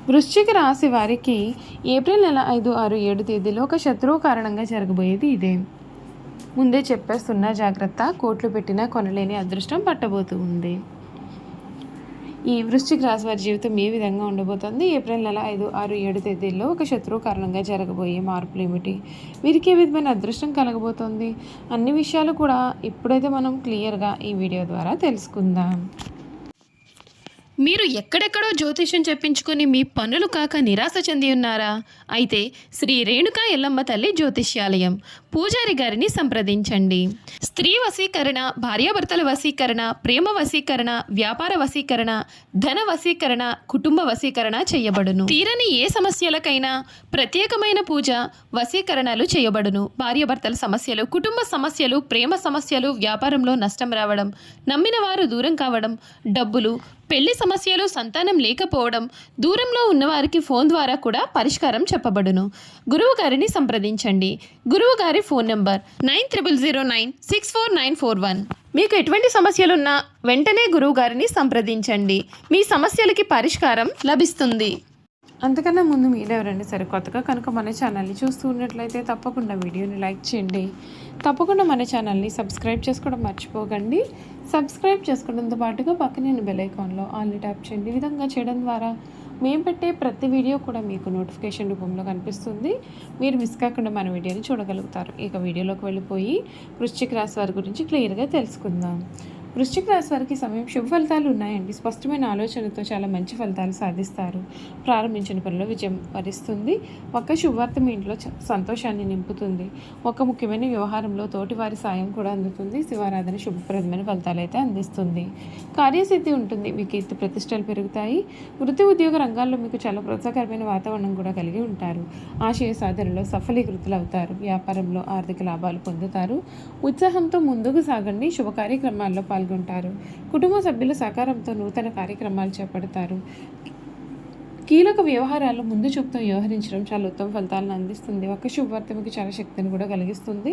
వృశ్చిక రాశి వారికి ఏప్రిల్ నెల 5, 6, 7 తేదీలో ఒక శత్రువు కారణంగా జరగబోయేది ఇదే. ముందే చెప్పేస్తున్న జాగ్రత్త, కోట్లు పెట్టినా కొనలేని అదృష్టం పట్టబోతూ ఉంది. ఈ వృశ్చిక రాశి వారి జీవితం ఏ విధంగా ఉండబోతోంది? ఏప్రిల్ నెల 5, 6, 7 తేదీల్లో ఒక శత్రువు కారణంగా జరగబోయే మార్పులు ఏమిటి? వీరికి ఏ విధమైన అదృష్టం కలగబోతోంది? అన్ని విషయాలు కూడా ఇప్పుడైతే మనం క్లియర్గా ఈ వీడియో ద్వారా తెలుసుకుందాం. మీరు ఎక్కడెక్కడో జ్యోతిష్యం చెప్పించుకొని మీ పనులు కాక నిరాశ చెంది ఉన్నారా? అయితే శ్రీ రేణుకా ఎల్లమ్మ తల్లి జ్యోతిష్యాలయం పూజారి గారిని సంప్రదించండి. స్త్రీ వశీకరణ, భార్యాభర్తల వశీకరణ, ప్రేమ వశీకరణ, వ్యాపార వశీకరణ, ధన వశీకరణ, కుటుంబ వశీకరణ చేయబడును. తీరని ఏ సమస్యలకైనా ప్రత్యేకమైన పూజ, వశీకరణలు చేయబడును. భార్యాభర్తల సమస్యలు, కుటుంబ సమస్యలు, ప్రేమ సమస్యలు, వ్యాపారంలో నష్టం రావడం, నమ్మిన వారు దూరం కావడం, డబ్బులు, పెళ్లి సమస్యలు, సంతానం లేకపోవడం, దూరంలో ఉన్నవారికి ఫోన్ ద్వారా కూడా పరిష్కారం చెప్పబడును. గురువు గారిని సంప్రదించండి. గురువు గారి ఫోన్ నంబర్ 90096491. మీకు ఎటువంటి సమస్యలున్నా వెంటనే గురువు గారిని సంప్రదించండి. మీ సమస్యలకి పరిష్కారం లభిస్తుంది. అంతకన్నా ముందు మీరు ఎవరైనా సరే కొత్తగా కనుక మన ఛానల్ని చూస్తూ ఉన్నట్లయితే తప్పకుండా వీడియోని లైక్ చేయండి. తప్పకుండా మన ఛానల్ని సబ్స్క్రైబ్ చేసుకోవడం మర్చిపోకండి. సబ్స్క్రైబ్ చేసుకోవడంతో పాటుగా పక్కనే బెల్ ఐకాన్లో ఆల్ని ట్యాప్ చేయండి. ఈ విధంగా చేయడం ద్వారా మేము పెట్టే ప్రతి వీడియో కూడా మీకు నోటిఫికేషన్ రూపంలో కనిపిస్తుంది. మీరు మిస్ కాకుండా మన వీడియోని చూడగలుగుతారు. ఇక వీడియోలోకి వెళ్ళిపోయి వృశ్చిక రాశి వారి గురించి క్లియర్గా తెలుసుకుందాం. వృశ్చిక రాశి వారికి సమయం శుభ ఫలితాలు ఉన్నాయండి. స్పష్టమైన ఆలోచనతో చాలా మంచి ఫలితాలు సాధిస్తారు. ప్రారంభించిన పనిలో విజయం వరిస్తుంది. ఒక శుభవార్త మీ ఇంట్లో సంతోషాన్ని నింపుతుంది. ఒక ముఖ్యమైన వ్యవహారంలో తోటివారి సాయం కూడా అందుతుంది. శివారాధన శుభప్రదమైన ఫలితాలు అయితే అందిస్తుంది. కార్యసిద్ధి ఉంటుంది. మీ కీర్తి ప్రతిష్టలు పెరుగుతాయి. వృత్తి ఉద్యోగ రంగాల్లో మీకు చాలా ప్రోత్సాహకరమైన వాతావరణం కూడా కలిగి ఉంటారు. ఆశయ సాధనలో సఫలీకృతులు అవుతారు. వ్యాపారంలో ఆర్థిక లాభాలు పొందుతారు. ఉత్సాహంతో ముందుకు సాగండి. శుభ కార్యక్రమాల్లో పాల్గొంటారు. కుటుంబ సభ్యుల సహకారంతో నూతన కార్యక్రమాలు చేపడతారు. కీలక వ్యవహారాల్లో ముందు చూపుతో వ్యవహరించడం చాలా ఉత్తమ ఫలితాలను అందిస్తుంది. ఒక శుభవార్త మీకు చాలా శక్తిని కూడా కలిగిస్తుంది.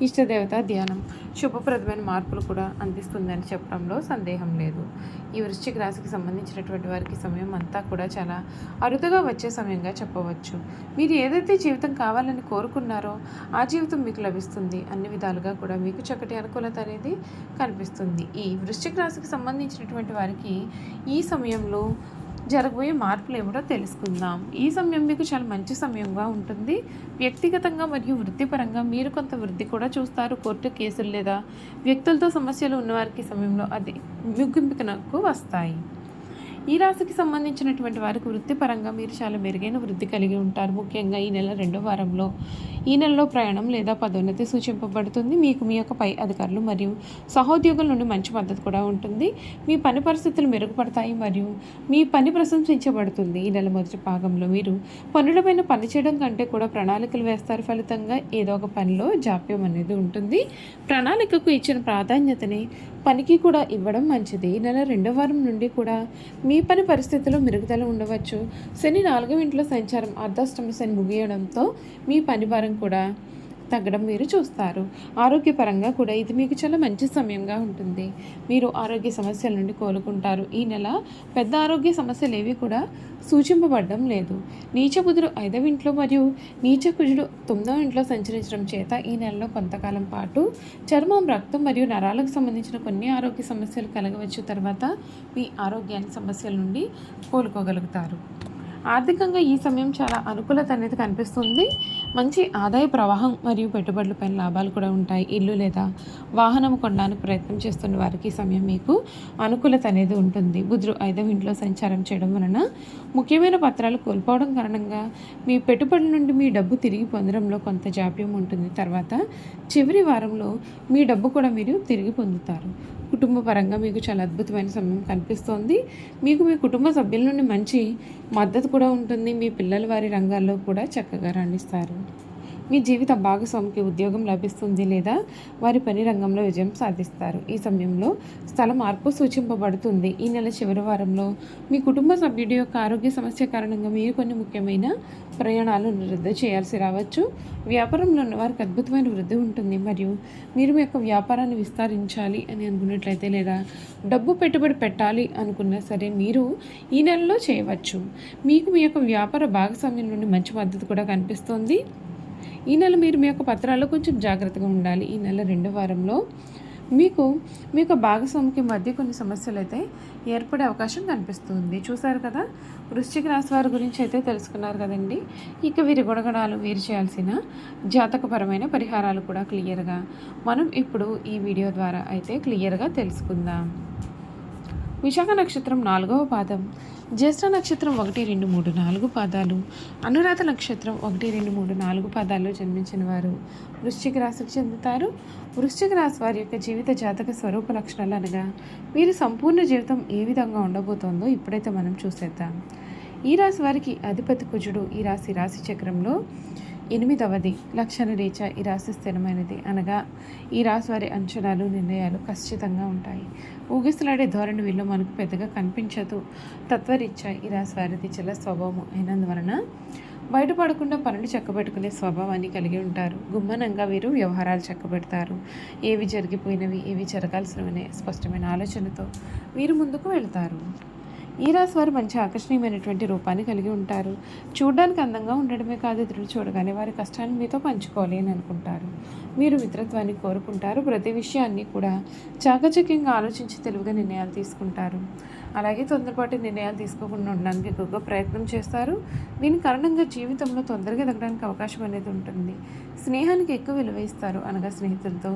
ఇష్టదేవత ధ్యానం శుభప్రదమైన మార్పులు కూడా అందిస్తుందని చెప్పడంలో సందేహం లేదు. ఈ వృశ్చిక రాశికి సంబంధించినటువంటి వారికి సమయం అంతా కూడా చాలా అరుదుగా వచ్చే సమయంగా చెప్పవచ్చు. మీరు ఏదైతే జీవితం కావాలని కోరుకున్నారో ఆ జీవితం మీకు లభిస్తుంది. అన్ని విధాలుగా కూడా మీకు చక్కటి అనుకూలత అనేది కనిపిస్తుంది. ఈ వృశ్చిక రాశికి సంబంధించినటువంటి వారికి ఈ సమయంలో జరగబోయే మార్పులు ఏమిటో తెలుసుకుందాం. ఈ సమయం మీకు చాలా మంచి సమయంగా ఉంటుంది. వ్యక్తిగతంగా మరియు వృత్తిపరంగా మీరు కొంత వృద్ధి కూడా చూస్తారు. కోర్టు కేసులు లేదా వ్యక్తులతో సమస్యలు ఉన్నవారికి సమయంలో అది ముగింపునకు వస్తాయి. ఈ రాశికి సంబంధించినటువంటి వారికి వృత్తిపరంగా మీరు చాలా మెరుగైన వృద్ధి కలిగి ఉంటారు. ముఖ్యంగా ఈ నెల 2వ వారంలో ఈ నెలలో ప్రయాణం లేదా పదోన్నతి సూచింపబడుతుంది. మీకు మీ యొక్క పై అధికారులు మరియు సహోద్యోగుల నుండి మంచి మద్దతు కూడా ఉంటుంది. మీ పని పరిస్థితులు మెరుగుపడతాయి మరియు మీ పని ప్రశంసించబడుతుంది. ఈ నెల మొదటి భాగంలో మీరు పనులపైన పని చేయడం కంటే కూడా ప్రణాళికలు వేస్తారు. ఫలితంగా ఏదో ఒక పనిలో జాప్యం అనేది ఉంటుంది. ప్రణాళికకు ఇచ్చిన ప్రాధాన్యతని పనికి కూడా ఇవ్వడం మంచిది. ఈ నెల 2వ వారం నుండి కూడా మీ పని పరిస్థితుల్లో మెరుగుదల ఉండవచ్చు. శని 4వ ఇంట్లో సంచారం అర్ధాష్టమ శని ముగియడంతో మీ పని భారం కూడా తగ్గడం మీరు చూస్తారు. ఆరోగ్యపరంగా కూడా ఇది మీకు చాలా మంచి సమయంగా ఉంటుంది. మీరు ఆరోగ్య సమస్యల నుండి కోలుకుంటారు. ఈ నెల పెద్ద ఆరోగ్య సమస్యలు ఏవి కూడా సూచింపబడడం లేదు. నీచ బుధుడు 5వ ఇంట్లో మరియు నీచ కుజుడు 9వ ఇంట్లో సంచరించడం చేత ఈ నెలలో కొంతకాలం పాటు చర్మం, రక్తం మరియు నరాలకు సంబంధించిన కొన్ని ఆరోగ్య సమస్యలు కలగవచ్చు. తర్వాత మీ ఆరోగ్యానికి సమస్యల నుండి కోలుకోగలుగుతారు. ఆర్థికంగా ఈ సమయం చాలా అనుకూలత అనేది కనిపిస్తుంది. మంచి ఆదాయ ప్రవాహం మరియు పెట్టుబడులపైన లాభాలు కూడా ఉంటాయి. ఇల్లు లేదా వాహనం కొనడానికి ప్రయత్నం చేస్తున్న వారికి ఈ సమయం మీకు అనుకూలత అనేది ఉంటుంది. బుధుడు 5వ ఇంట్లో సంచారం చేయడం వలన ముఖ్యమైన పత్రాలు కోల్పోవడం కారణంగా మీ పెట్టుబడుల నుండి మీ డబ్బు తిరిగి పొందడంలో కొంత జాప్యం ఉంటుంది. తర్వాత చివరి వారంలో మీ డబ్బు కూడా మీరు తిరిగి పొందుతారు. కుటుంబ పరంగా మీకు చాలా అద్భుతమైన సమయం కనిపిస్తోంది. మీకు మీ కుటుంబ సభ్యుల నుండి మంచి మద్దతు కూడా ఉంటుంది. మీ పిల్లలు వారి రంగాల్లో కూడా చక్కగా రాణిస్తారు. మీ జీవిత భాగస్వామికి ఉద్యోగం లభిస్తుంది లేదా వారి పని రంగంలో విజయం సాధిస్తారు. ఈ సమయంలో స్థల మార్పు సూచింపబడుతుంది. ఈ నెల చివరి వారంలో మీ కుటుంబ సభ్యుడి యొక్క ఆరోగ్య సమస్య కారణంగా మీరు కొన్ని ముఖ్యమైన ప్రయాణాలను రద్దు చేయాల్సి రావచ్చు. వ్యాపారంలో ఉన్న వారికి అద్భుతమైన వృద్ధి ఉంటుంది మరియు మీరు మీ యొక్క వ్యాపారాన్ని విస్తరించాలి అని అనుకున్నట్లయితే లేదా డబ్బు పెట్టుబడి పెట్టాలి అనుకున్నా సరే మీరు ఈ నెలలో చేయవచ్చు. మీకు మీ యొక్క వ్యాపార భాగస్వామ్యం నుండి మంచి మద్దతు కూడా కనిపిస్తుంది. ఈ నెల మీరు మీ యొక్క పత్రాల్లో కొంచెం జాగ్రత్తగా ఉండాలి. ఈ నెల రెండో వారంలో మీకు మీ యొక్క భాగస్వామికి మధ్య కొన్ని సమస్యలు అయితే ఏర్పడే అవకాశం కనిపిస్తుంది. చూసారు కదా, వృశ్చిక రాశి వారి గురించి అయితే తెలుసుకున్నారు కదండి. ఇక వీరి గుణగణాలు, వీరు చేయాల్సిన జాతకపరమైన పరిహారాలు కూడా క్లియర్గా మనం ఇప్పుడు ఈ వీడియో ద్వారా అయితే క్లియర్గా తెలుసుకుందాం. విశాఖ నక్షత్రం 4వ పాదం, జ్యేష్ఠ నక్షత్రం 1, 2, 3, 4 పాదాలు, అనురాధ నక్షత్రం 1, 2, 3, 4 పాదాల్లో జన్మించిన వారు వృశ్చిక రాశికి చెందుతారు. వృశ్చిక రాశి వారి యొక్క జీవిత జాతక స్వరూప లక్షణాలు అనగా వీరి సంపూర్ణ జీవితం ఏ విధంగా ఉండబోతోందో ఇప్పుడైతే మనం చూసేద్దాం. ఈ రాశి వారికి అధిపతి కుజుడు ఈ రాశి చక్రంలో 8వది. లక్షణ రీత్యా ఈ రాశి స్థిరమైనది అనగా ఈ రాశి వారి అంచనాలు, నిర్ణయాలు ఖచ్చితంగా ఉంటాయి. ఊగిసలాడే ధోరణి వీళ్ళు మనకు పెద్దగా కనిపించదు. తత్వరీత్యా ఈ రాశి వారిది చాలా స్వభావం అయినందువలన బయటపడకుండా పనులు చక్కబెట్టుకునే స్వభావాన్ని కలిగి ఉంటారు. గుమ్మనంగా వీరు వ్యవహారాలు చక్కబెడతారు. ఏవి జరిగిపోయినవి, ఏవి జరగాల్సినవనే స్పష్టమైన ఆలోచనతో వీరు ముందుకు వెళ్తారు. ఈ రాశి వారు మంచి ఆకర్షణీయమైనటువంటి రూపాన్ని కలిగి ఉంటారు. చూడడానికి అందంగా ఉండడమే కాదు, ఎదురు చూడగానే వారి కష్టాన్ని మీతో పంచుకోవాలి అని అనుకుంటారు. మీరు మిత్రత్వాన్ని కోరుకుంటారు. ప్రతి విషయాన్ని కూడా చాకచక్యంగా ఆలోచించి తెలివిగా నిర్ణయాలు తీసుకుంటారు. అలాగే తొందరపాటు నిర్ణయాలు తీసుకోకుండా ఉండడానికి ఎక్కువగా ప్రయత్నం చేస్తారు. దీని కారణంగా జీవితంలో తొందరగా ఎదగడానికి అవకాశం అనేది ఉంటుంది. స్నేహానికి ఎక్కువ విలువ ఇస్తారు అనగా స్నేహితులతో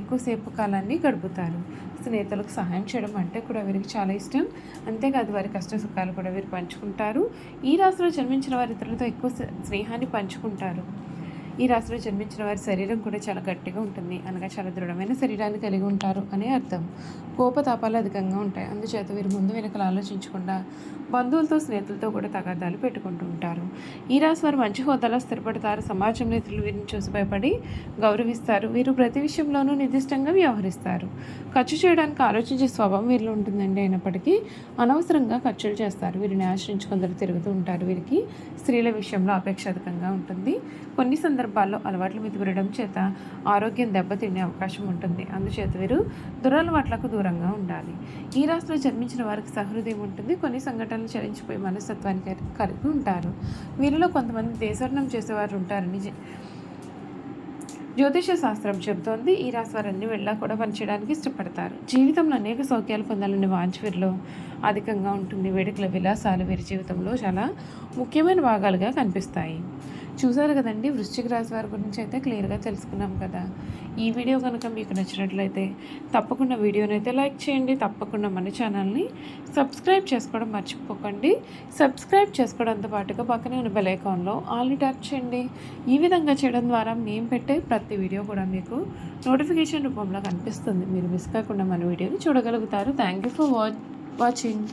ఎక్కువసేపు కాలాన్ని గడుపుతారు. స్నేహితులకు సహాయం చేయడం అంటే కూడా వీరికి చాలా ఇష్టం. అంతేకాదు వారి కష్ట సుఖాలు కూడా వీరు పంచుకుంటారు. ఈ రాశిలో జన్మించిన వారి ఇతరులతో ఎక్కువ స్నేహాన్ని పంచుకుంటారు. ఈ రాశిలో జన్మించిన వారి శరీరం కూడా చాలా గట్టిగా ఉంటుంది అనగా చాలా దృఢమైన శరీరాన్ని కలిగి ఉంటారు అనే అర్థం. కోపతాపాలు అధికంగా ఉంటాయి. అందుచేత వీరు ముందు వెనకలు ఆలోచించకుండా బంధువులతో, స్నేహితులతో కూడా తగాదాలు పెట్టుకుంటూ ఉంటారు. ఈ రాశి వారు మంచి హోదాలో స్థిరపడతారు. సమాజంలో ఇతరులు వీరిని చూసి భయపడి గౌరవిస్తారు. వీరు ప్రతి విషయంలోనూ నిర్దిష్టంగా వ్యవహరిస్తారు. ఖర్చు చేయడానికి ఆలోచించే స్వభావం వీరిలో ఉంటుందండి. అయినప్పటికీ అనవసరంగా ఖర్చులు చేస్తారు. వీరిని ఆశ్రయించి కొందరు తిరుగుతూ ఉంటారు. వీరికి స్త్రీల విషయంలో అపేక్ష అధికంగా ఉంటుంది. కొన్ని సందర్భాల్లో అలవాట్ల మీద విరడం చేత ఆరోగ్యం దెబ్బతినే అవకాశం ఉంటుంది. అందుచేత వీరు దురలవాట్లకు దూరంగా ఉండాలి. ఈ రాశిలో జన్మించిన వారికి సహృదయం ఉంటుంది. కొన్ని సంఘటనలు చలించిపోయి మనస్తత్వానికి కలిగి ఉంటారు. వీరిలో కొంతమంది దేశవర్ణం చేసేవారు ఉంటారని జ్యోతిష శాస్త్రం చెబుతోంది. ఈ రాశి వారు అన్ని వెళ్ళా కూడా పనిచేయడానికి ఇష్టపడతారు. జీవితంలో అనేక సౌఖ్యాలు పొందాలని వాంఛ వీరిలో అధికంగా ఉంటుంది. వేడుకల విలాసాలు వీరి జీవితంలో చాలా ముఖ్యమైన భాగాలుగా కనిపిస్తాయి. చూసారు కదండి, వృశ్చిక రాశి వారి గురించి అయితే క్లియర్గా తెలుసుకున్నాం కదా. ఈ వీడియో కనుక మీకు నచ్చినట్లయితే తప్పకుండా వీడియోని అయితే లైక్ చేయండి. తప్పకుండా మన ఛానల్ని సబ్స్క్రైబ్ చేసుకోవడం మర్చిపోకండి. సబ్స్క్రైబ్ చేసుకోవడంతో పాటుగా పక్కనే ఉన్న బెల్ ఐకాన్లో ఆల్ని ట్యాప్ చేయండి. ఈ విధంగా చేయడం ద్వారా మేము పెట్టే ప్రతి వీడియో కూడా మీకు నోటిఫికేషన్ రూపంలో కనిపిస్తుంది. మీరు మిస్ కాకుండా మన వీడియోని చూడగలుగుతారు. Thank you for watching.